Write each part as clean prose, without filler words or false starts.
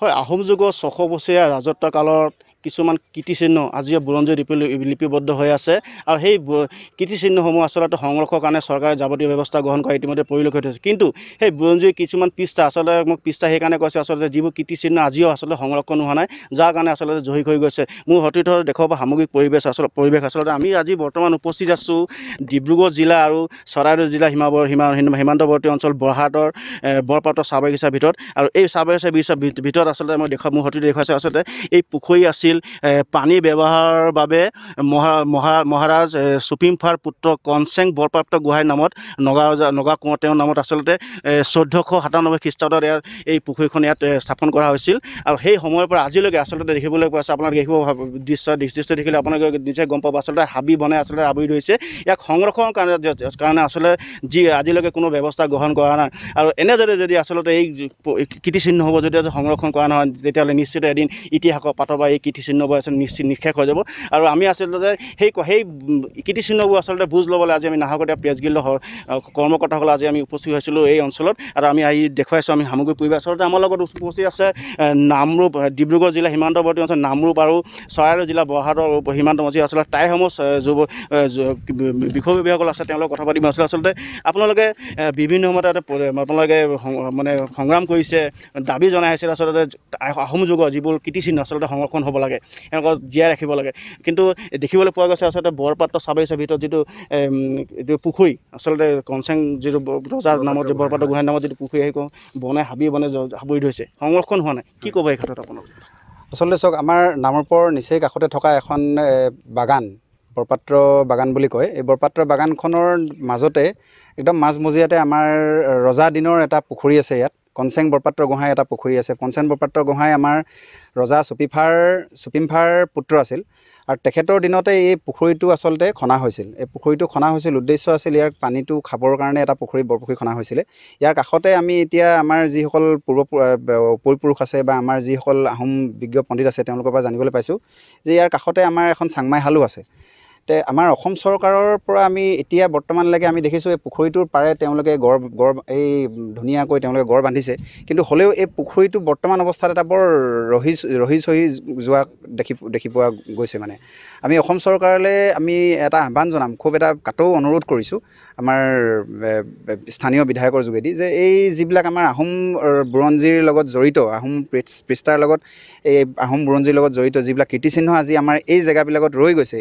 হয়, আহোম যুগৰ 600 বছৰীয়া ৰাজত্ব কালত কিছুমান কীৰ্তিচিহ্ন আজিও বুৰঞ্জীত লিপিবদ্ধ হৈ আছে আৰু সেই কীৰ্তিচিহ্নসমূহ আচলতে সংৰক্ষণৰ কাৰণে চৰকাৰে যাৱতীয় ব্যৱস্থা গ্ৰহণ কৰা ইতিমধ্যে পৰিলক্ষিত হৈছে। কিন্তু সেই বুৰঞ্জীৰ কিছুমান পৃষ্ঠা আচলতে মোক পৃষ্ঠা সেইকাৰণে কৈছে আচলতে যিবোৰ কীৰ্তিচিহ্ন আজিও আচলতে সংৰক্ষণ হোৱা নাই, যাৰ কাৰণে আচলতে জহি হৈ গৈছে। মোৰ সতীৰ্থ দেখুৱাব সামগ্ৰিক পৰিৱেশ আচলতে আমি আজি বৰ্তমান উপস্থিত আছোঁ ডিব্ৰুগড় জিলা আৰু চৰাইদেউ জিলা সীমান্তৱৰ্তী অঞ্চল বৰহাটৰ বৰপাত্ৰ চাহ বাগিচাৰ ভিতৰত। আৰু এই চাহ বাগিচাৰ ভিতৰত আচলতে মই মোৰ সতীৰ্থ দেখুৱাইছে আচলতে এই পুখুৰী আছিল পানী ব্যৱহাৰৰ বাবে মহাৰাজ চুপিমফাৰ পুত্ৰ কনচেং বৰপাত্ৰ গোহাঁইৰ নামত নগা কোঁৱৰ তেওঁৰ নামত আচলতে 1497 খ্ৰীষ্টাব্দত এই পুখুৰীখন ইয়াত স্থাপন কৰা হৈছিল। আৰু সেই সময়ৰ পৰা আজিলৈকে আচলতে দেখিবলৈ পোৱা আছে, আপোনালোকে দেখিব দৃশ্য দেখিলে আপোনালোকে নিজে গম পাব আচলতে হাবি বনে আচলতে আৱৰি ধৰিছে। ইয়াক সংৰক্ষণৰ কাৰণে আচলতে যি আজিলৈকে কোনো ব্যৱস্থা গ্ৰহণ কৰা নাই। আৰু এনেদৰে যদি আচলতে এই কীৰ্তিচিহ্ন হ'ব যদি সংৰক্ষণ কৰা নহয়, তেতিয়াহ'লে নিশ্চিত এদিন ইতিহাসৰ পাতৰ পৰা এই কীৰ্তিচিহ্নবোৰ আচলতে নিঃশেষ হৈ যাব। আৰু আমি আচলতে সেই কীৰ্তিচিহ্নবোৰ আচলতে বুজ ল'বলৈ আজি আমি নাহৰকটীয়া প্ৰেছ গিল্ডৰ কৰ্মকৰ্তাসকলে আজি আমি উপস্থিত হৈছিলোঁ এই অঞ্চলত। আৰু আমি আহি দেখুৱাইছোঁ আমি সামগ্ৰিক পৰিৱেশ। আচলতে আমাৰ লগত উপস্থিত আছে নামৰূপ ডিব্ৰুগড় জিলা সীমান্তৱৰ্তী অঞ্চল নামৰূপ আৰু চৰাইদেউ জিলা বৰহাটৰ সীমান্তৱৰ্তী আচলতে টাইসমূহ বিষয় বিভাগসকল আছে, তেওঁলোকে কথা পাতিব আচলতে আপোনালোকে বিভিন্ন সময়ত আপোনালোকে মানে সংগ্ৰাম কৰিছে, দাবী জনাই আছিল আচলতে আহোম যুগৰ যিবোৰ কীৰ্তিচিহ্ন আচলতে সংৰক্ষণ হ'ব লাগে, এনেকুৱা জীয়াই ৰাখিব লাগে। কিন্তু দেখিবলৈ পোৱা গৈছে আচলতে বৰপাত্ৰ চাহ বাগিচাৰ ভিতৰত যিটো পুখুৰী আচলতে কনচেং যিটো ৰজাৰ নামত যে বৰপাত্ৰ গোহাঁইৰ নামত যিটো পুখুৰী বনে আৱৰি ধৰিছে, সংৰক্ষণ হোৱা নাই। কি ক'ব এই ক্ষেত্ৰত আপোনালোকে? আচলতে চাওক, আমাৰ নামৰূপৰ নিচেই কাষতে থকা এখন বাগান বৰপাত্ৰ বাগান বুলি কয়। এই বৰপাত্ৰ বাগানখনৰ মাজতে একদম মাজমজিয়াতে আমাৰ ৰজা দিনৰ এটা পুখুৰী আছে। ইয়াত কনচেং বৰপাত্ৰ গোহাঁই এটা পুখুৰী আছে। কনচেং বৰপাত্ৰ গোহাঁই আমাৰ ৰজা চুপিমফাৰ পুত্ৰ আছিল। আৰু তেখেতৰ দিনতে এই পুখুৰীটো আচলতে খনা হৈছিল। এই পুখুৰীটো খনা হৈছিল, উদ্দেশ্য আছিল ইয়াৰ পানীটো খাবৰ কাৰণে এটা বৰপুখুৰী খনা হৈছিলে। ইয়াৰ কাষতে আমি এতিয়া আমাৰ যিসকল পৰিপুৰুষ আছে বা আমাৰ যিসকল আহোম বিজ্ঞ পণ্ডিত আছে, তেওঁলোকৰ পৰা জানিবলৈ পাইছোঁ যে ইয়াৰ কাষতে আমাৰ এখন চাংমাই হালো আছে। আমাৰ অসম চৰকাৰৰ পৰা আমি এতিয়া বৰ্তমানলৈকে আমি দেখিছোঁ এই পুখুৰীটোৰ পাৰে তেওঁলোকে গড় এই ধুনীয়াকৈ তেওঁলোকে গড় বান্ধিছে। কিন্তু হ'লেও এই পুখুৰীটো বৰ্তমান অৱস্থাত এটা বৰ ৰহি চহি যোৱা দেখি পোৱা গৈছে। মানে আমি অসম চৰকাৰলৈ আমি এটা আহ্বান জনাম, খুব এটা কাটৌ অনুৰোধ কৰিছোঁ আমাৰ স্থানীয় বিধায়কৰ যোগেদি, যে এই যিবিলাক আমাৰ আহোম বুৰঞ্জীৰ লগত জড়িত, আহোম পৃষ্ঠাৰ লগত এই আহোম বুৰঞ্জীৰ লগত জড়িত যিবিলাক কীৰ্তিচিহ্ন আজি আমাৰ এই জেগাবিলাকত ৰৈ গৈছে,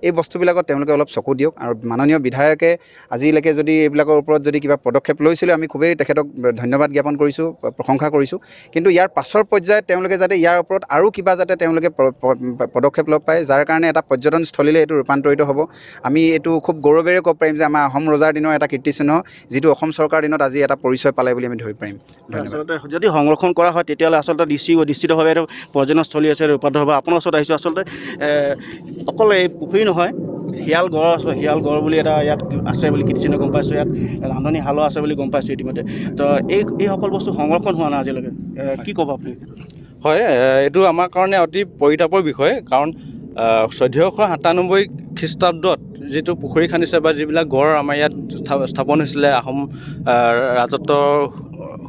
এই বস্তুবিলাকত তেওঁলোকে অলপ চকু দিয়ক। আৰু মাননীয় বিধায়কে আজিলৈকে যদি এইবিলাকৰ ওপৰত যদি কিবা পদক্ষেপ লৈছিলে, আমি খুবেই তেখেতক ধন্যবাদ জ্ঞাপন কৰিছোঁ, প্ৰশংসা কৰিছোঁ। কিন্তু ইয়াৰ পাছৰ পৰ্যায়ত তেওঁলোকে যাতে ইয়াৰ ওপৰত আৰু কিবা যাতে তেওঁলোকে পদক্ষেপ ল'ব পায়, যাৰ কাৰণে এটা পৰ্যটনস্থলীলৈ এইটো ৰূপান্তৰিত হ'ব। আমি এইটো খুব গৌৰৱেৰে ক'ব পাৰিম যে আমাৰ আহোম ৰজাৰ দিনৰ এটা কীৰ্তিচিহ্ন, যিটো অসম চৰকাৰৰ দিনত আজি এটা পৰিচয় পালে বুলি আমি ধৰিব পাৰিম। আচলতে যদি সংৰক্ষণ কৰা হয় তেতিয়াহ'লে আচলতে নিশ্চিতভাৱে এইটো পৰ্যটনস্থলী আছে ৰূপান্তৰিত হ'ব। আপোনাৰ ওচৰত আহিছোঁ আচলতে অকল এই পুখুৰী নহয়, শিয়াল গড় বুলি এটা ইয়াত আছে বুলি কীৰ্তিচিহ্ন গম পাইছোঁ। ইয়াত ৰান্ধনি শালো আছে বুলি গম পাইছোঁ ইতিমধ্যে। তো এই সকল বস্তু সংৰক্ষণ হোৱা নাই আজিলৈকে, কি ক'ব আপুনি? হয়, এইটো আমাৰ কাৰণে অতি পৰিতাপৰ বিষয়। কাৰণ 1497 খ্ৰীষ্টাব্দত যিটো পুখুৰী খান্দিছে বা যিবিলাক গড় আমাৰ ইয়াত স্থাপন হৈছিলে আহোম ৰাজত্বৰ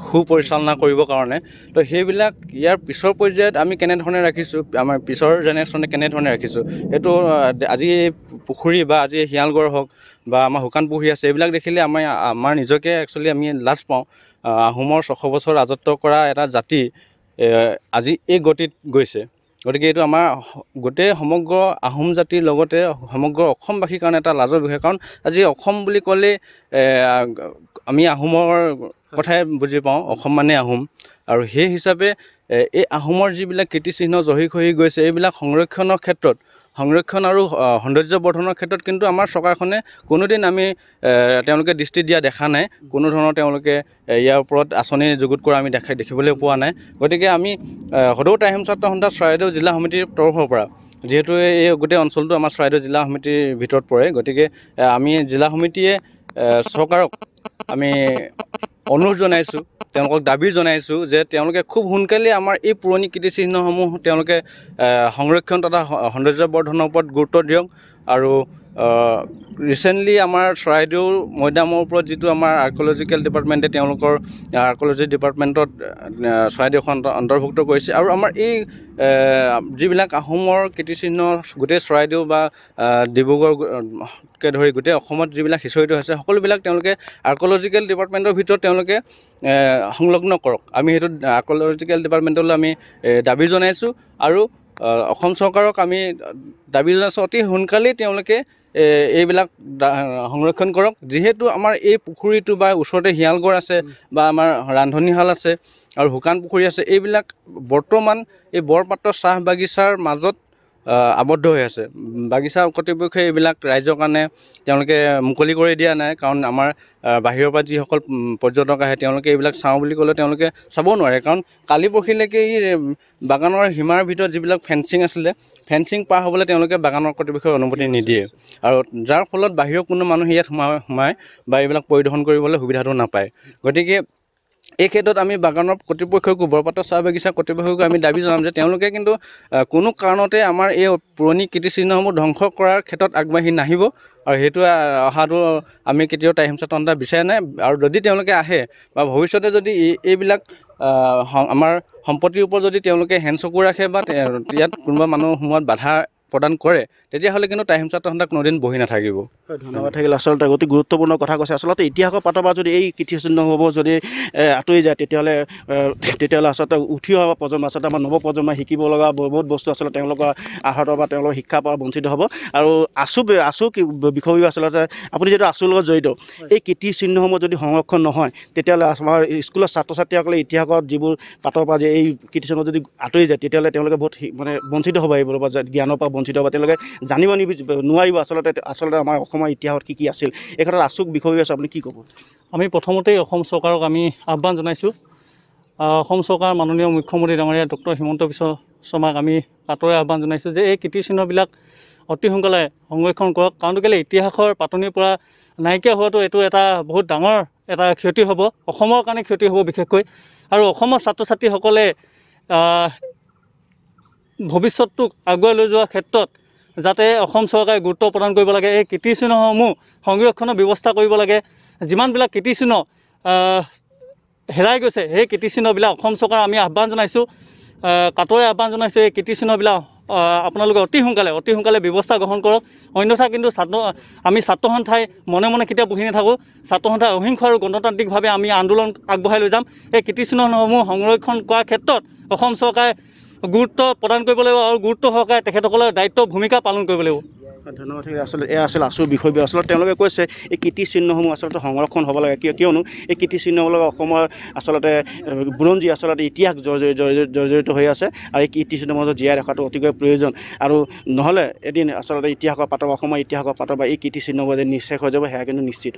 সুপৰিচালনা কৰিবৰ কাৰণে, তো সেইবিলাক ইয়াৰ পিছৰ পৰ্যায়ত আমি কেনেধৰণে ৰাখিছোঁ, আমাৰ পিছৰ জেনেৰেশ্যনে কেনেধৰণে ৰাখিছোঁ, সেইটো আজি পুখুৰী বা আজি শিয়ালগড় হওক বা আমাৰ শুকান পুখুৰী আছে, এইবিলাক দেখিলে আমাৰ নিজকে একচুৱেলি আমি লাজ পাওঁ। আহোমৰ 600 বছৰ ৰাজত্ব কৰা এটা জাতি আজি এই গতিত গৈছে। গতিকে এইটো আমাৰ গোটেই সমগ্ৰ আহোম জাতিৰ লগতে সমগ্ৰ অসমবাসীৰ কাৰণে এটা লাজৰ বিষয়। কাৰণ আজি অসম বুলি ক'লে আমি আহোমৰ কথাই বুজি পাওঁ, অসম মানে আহোম। আৰু সেই হিচাপে এই আহোমৰ যিবিলাক কীৰ্তিচিহ্ন জহি খহি গৈছে, এইবিলাক সংৰক্ষণৰ ক্ষেত্ৰত, সংৰক্ষণ আৰু সৌন্দৰ্য বৰ্ধনৰ ক্ষেত্ৰত কিন্তু আমাৰ চৰকাৰখনে কোনোদিন আমি তেওঁলোকে দৃষ্টি দিয়া দেখা নাই। কোনো ধৰণৰ তেওঁলোকে ইয়াৰ ওপৰত আঁচনি যুগুত কৰা আমি দেখিবলৈ পোৱা নাই। গতিকে আমি সদৌ টাইম ছাত্ৰ সন্থা চৰাইদেউ জিলা সমিতিৰ তৰফৰ পৰা, যিহেতু এই গোটেই অঞ্চলটো আমাৰ চৰাইদেউ জিলা সমিতিৰ ভিতৰত পৰে, গতিকে আমি জিলা সমিতিয়ে চৰকাৰক আমি অনুৰোধ জনাইছোঁ, তেওঁলোকক দাবী জনাইছোঁ যে তেওঁলোকে খুব সোনকালে আমাৰ এই পুৰণি কীৰ্তিচিহ্নসমূহ তেওঁলোকে সংৰক্ষণ তথা সৌন্দৰ্য বৰ্ধনৰ ওপৰত গুৰুত্ব দিয়ক। আৰু ৰিচেণ্টলি আমাৰ চৰাইদেউ মৈদামৰ ওপৰত যিটো আমাৰ আৰ্ক'লজিকেল ডিপাৰ্টমেণ্টে তেওঁলোকৰ আৰ্ক'লজি ডিপাৰ্টমেণ্টত চৰাইদেউখন অন্তৰ্ভুক্ত কৰিছে আৰু আমাৰ এই যিবিলাক আহোমৰ কীৰ্তিচিহ্ন গোটেই চৰাইদেউ বা ডিব্ৰুগড়কে ধৰি গোটেই অসমত যিবিলাক সিঁচৰিত হৈছে সকলোবিলাক তেওঁলোকে আৰ্ক'লজিকেল ডিপাৰ্টমেণ্টৰ ভিতৰত তেওঁলোকে সংলগ্ন কৰক। আমি সেইটো আৰ্ক'লজিকেল ডিপাৰ্টমেণ্টলৈ আমি দাবী জনাইছোঁ আৰু অসম চৰকাৰক আমি দাবী জনাইছোঁ অতি সোনকালেই তেওঁলোকে এইবিলাক সংৰক্ষণ কৰক। যিহেতু আমাৰ এই পুখুৰীটো বা ওচৰতে শিয়ালগড় আছে বা আমাৰ ৰান্ধনীশাল আছে আৰু শুকান পুখুৰী আছে, এইবিলাক বৰ্তমান এই বৰপাত্ৰ চাহ বাগিচাৰ মাজত আবদ্ধ হৈ আছে। বাগিচা কৰ্তৃপক্ষই এইবিলাক ৰাইজৰ কাৰণে তেওঁলোকে মুকলি কৰি দিয়া নাই, কাৰণ আমাৰ বাহিৰৰ পৰা যিসকল পৰ্যটক আহে তেওঁলোকে এইবিলাক চাওঁ বুলি ক'লে তেওঁলোকে চাব নোৱাৰে, কাৰণ কালি পৰহিলৈকে এই বাগানৰ সীমাৰ ভিতৰত যিবিলাক ফেঞ্চিং আছিলে, ফেঞ্চিং পাৰ হ'বলৈ তেওঁলোকে বাগানৰ কৰ্তৃপক্ষই অনুমতি নিদিয়ে আৰু যাৰ ফলত বাহিৰৰ কোনো মানুহ ইয়াত সোমাই বা এইবিলাক পৰিদৰ্শন কৰিবলৈ সুবিধাটো নাপায়। গতিকে এই ক্ষেত্ৰত আমি বাগানৰ কৰ্তৃপক্ষকো, বৰপাত্ৰ চাহ বাগিচা কৰ্তৃপক্ষকো আমি দাবী জনাম যে তেওঁলোকে কিন্তু কোনো কাৰণতে আমাৰ এই পুৰণি কীৰ্তিচিহ্নসমূহ ধ্বংস কৰাৰ ক্ষেত্ৰত আগবাঢ়ি নাহিব আৰু সেইটো অহাটো আমি কেতিয়াও টাইমছা তন্তা বিচাৰা নাই। আৰু যদি তেওঁলোকে আহে বা ভৱিষ্যতে যদি এইবিলাক আমাৰ সম্পত্তিৰ ওপৰত যদি তেওঁলোকে হেনচকু ৰাখে বা ইয়াত কোনোবা মানুহ সোমোৱাত বাধা প্ৰদান কৰে, তেতিয়াহ'লে কিন্তু টাইমছা তন্তা কোনোদিন বহি নাথাকিব। ধন্যবাদ থাকিল। আচলতে অতি গুৰুত্বপূৰ্ণ কথা কৈছে। আচলতে ইতিহাসৰ পাতৰ পৰা যদি এই কীৰ্তিচিহ্নসমূহ যদি আঁতৰি যায়, তেতিয়াহ'লে আচলতে উঠি অহা প্ৰজন্ম, আচলতে আমাৰ নৱপ্ৰজন্মই শিকিব লগা বহুত বস্তু আচলতে তেওঁলোকৰ আহত বা তেওঁলোকৰ শিক্ষাৰ পৰা বঞ্চিত হ'ব। আৰু আছু বিষয়ো আচলতে আপুনি যিহেতু আছুৰ লগত জড়িত, এই কীৰ্তিচিহ্নসমূহ যদি সংৰক্ষণ নহয়, তেতিয়াহ'লে আমাৰ স্কুলৰ ছাত্ৰ ছাত্ৰীসকলে ইতিহাসত যিবোৰ পাতৰ পৰা যে এই কীৰ্তিচিহ্ন যদি আঁতৰি যায়, তেতিয়াহ'লে তেওঁলোকে বহুত বঞ্চিত হ'ব, এইবোৰৰ পৰা জ্ঞানৰ পৰা বঞ্চিত হ'ব, তেওঁলোকে জানিব নোৱাৰিব আচলতে আমাৰ অসমৰ ইতিহাসত কি আছিল। এই ক্ষেত্ৰত আছুক বিষয় আছে, আপুনি কি ক'ব? আমি প্ৰথমতেই অসম চৰকাৰক আমি আহ্বান জনাইছোঁ। অসম চৰকাৰ মাননীয় মুখ্যমন্ত্ৰী ডাঙৰীয়া ডক্টৰ হিমন্ত বিশ্ব শৰ্মাক আমি কাটৰে আহ্বান জনাইছোঁ যে এই কীৰ্তিচিহ্নবিলাক অতি সোনকালে সংৰক্ষণ কৰক, কাৰণ কেলৈ ইতিহাসৰ পাতনিৰ পৰা নাইকিয়া হোৱাটো এইটো এটা বহুত ডাঙৰ এটা ক্ষতি হ'ব, অসমৰ কাৰণে ক্ষতি হ'ব বিশেষকৈ। আৰু অসমৰ ছাত্ৰ ছাত্ৰীসকলে ভৱিষ্যতটোক আগুৱাই লৈ যোৱাৰ ক্ষেত্ৰত যাতে অসম চৰকাৰে গুৰুত্ব প্ৰদান কৰিব লাগে, এই কীৰ্তিচিহ্নসমূহ সংৰক্ষণৰ ব্যৱস্থা কৰিব লাগে। যিমানবিলাক কীৰ্তিচিহ্ন হেৰাই গৈছে, সেই কীৰ্তিচিহ্নবিলাক অসম চৰকাৰক আমি আহ্বান জনাইছোঁ, কাটৰে আহ্বান জনাইছোঁ, এই কীৰ্তিচিহ্নবিলাক আপোনালোকে অতি সোনকালে ব্যৱস্থা গ্ৰহণ কৰক। অন্যথা কিন্তু আমি ছাত্ৰ সন্থাই মনে মনে কেতিয়াও বহি নাথাকোঁ। ছাত্ৰ সন্থাই অহিংস আৰু গণতান্ত্ৰিকভাৱে আমি আন্দোলন আগবঢ়াই লৈ যাম। এই কীৰ্তিচিহ্নসমূহ সংৰক্ষণ কৰাৰ ক্ষেত্ৰত অসম চৰকাৰে গুৰুত্ব প্ৰদান কৰিব লাগিব আৰু গুৰুত্ব সহকাৰে তেখেতসকলৰ দায়িত্ব ভূমিকা পালন কৰিব লাগিব। ধন্যবাদ। আচলতে এয়া আছিল আছুৰ বিষয়। আচলতে তেওঁলোকে কৈছে এই কীৰ্তিচিহ্নসমূহ আচলতে সংৰক্ষণ হ'ব লাগে, কিয়নো এই কীৰ্তিচিহ্নসমূহ অসমৰ আচলতে বুৰঞ্জী আচলতে ইতিহাস জড়িত হৈ আছে আৰু এই কীৰ্তিচিহ্নৰ মাজত জীয়াই ৰখাটো অতিকৈ প্ৰয়োজন। আৰু নহ'লে এদিন আচলতে অসমৰ ইতিহাসৰ পাতৰ বা এই কীৰ্তিচিহ্নবোৰ যে নিশ্চয় হৈ যাব, সেয়া কিন্তু নিশ্চিত।